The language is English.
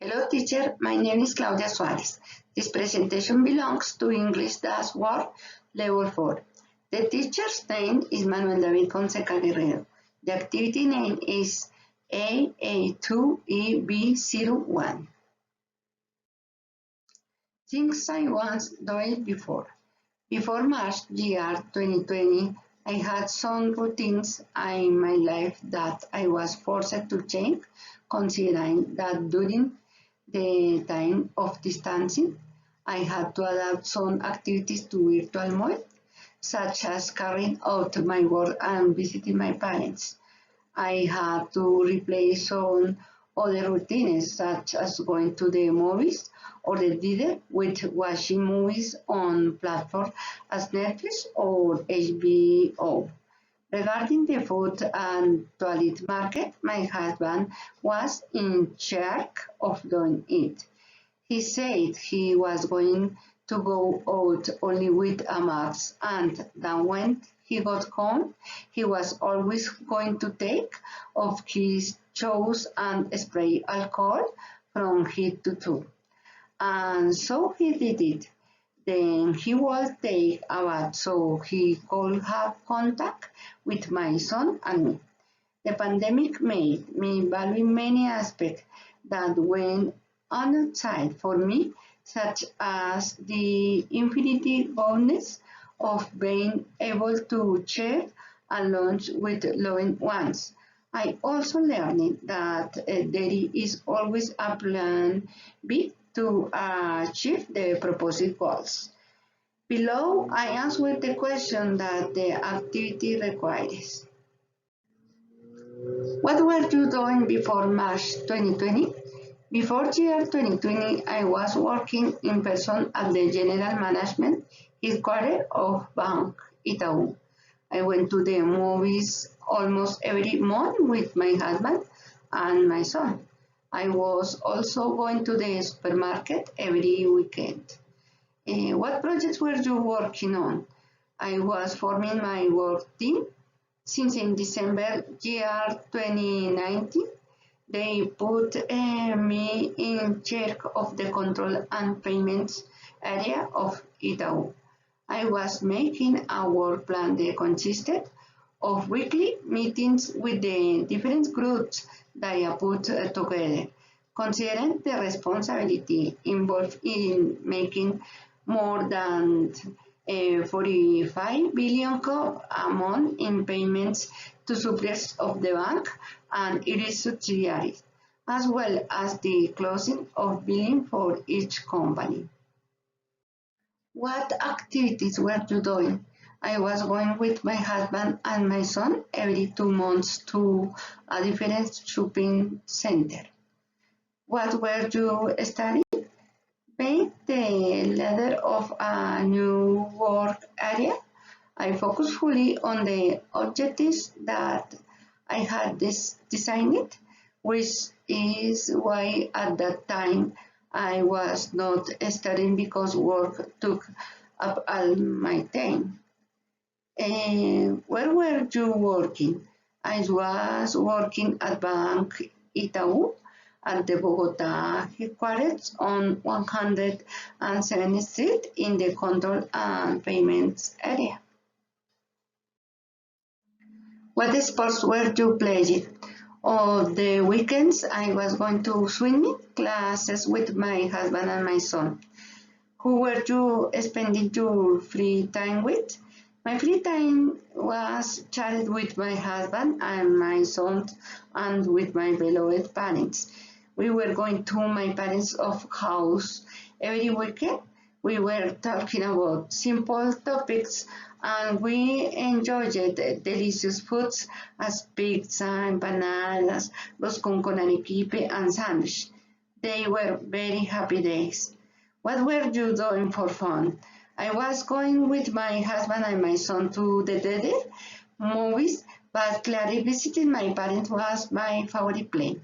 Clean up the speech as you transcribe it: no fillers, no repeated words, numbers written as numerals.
Hello teacher, my name is Claudia Suarez. This presentation belongs to English Dashboard Level 4. The teacher's name is Manuel David Fonseca Guerrero. The activity name is AA2EB01. Things I once done before. Before March year 2020, I had some routines in my life that I was forced to change, considering that during the time of distancing, I had to adapt some activities to virtual mode, such as carrying out my work and visiting my parents. I had to replace some other routines, such as going to the movies or the theater with watching movies on platforms as Netflix or HBO. Regarding the food and toilet market, my husband was in charge of doing it. He said he was going to go out only with a mask, and then when he got home, he was always going to take off his shoes and spray alcohol from head to toe. And so he did it. Then he would take a bath so he could have contact with my son and me. The pandemic made me value many aspects that went outside for me, such as the infinity bonus of being able to share a lunch with loved ones. I also learned that there is always a plan B to achieve the proposed goals. Below, I answered the question that the activity requires. What were you doing before March 2020? Before year 2020, I was working in person at the General Management headquarters of Bank Itaú. I went to the movies almost every month with my husband and my son. I was also going to the supermarket every weekend. What projects were you working on? I was forming my work team since in December year 2019. They put me in charge of the control and payments area of Itaú. I was making a work plan that consisted of weekly meetings with the different groups that I put together, considering the responsibility involved in making more than 45 billion a month in payments to suppliers of the bank and its subsidiaries, as well as the closing of billing for each company. What activities were you doing? I was going with my husband and my son every 2 months to a different shopping center. What were you studying? Paint the ladder of a new work area. I focused fully on the objectives that I had designed, which is why at that time I was not studying because work took up all my time. Where were you working? I was working at Bank Itaú at the Bogota headquarters on 107th Street in the control and payments area. What sports were you playing? On the weekends, I was going to swimming classes with my husband and my son. Who were you spending your free time with? My free time was chatted with my husband and my son and with my beloved parents. We were going to my parents' house every weekend. We were talking about simple topics and we enjoyed delicious foods as pizza, empanadas, los con arequipe and sandwich. They were very happy days. What were you doing for fun? I was going with my husband and my son to the theater, movies, but clearly visiting my parents was my favorite place.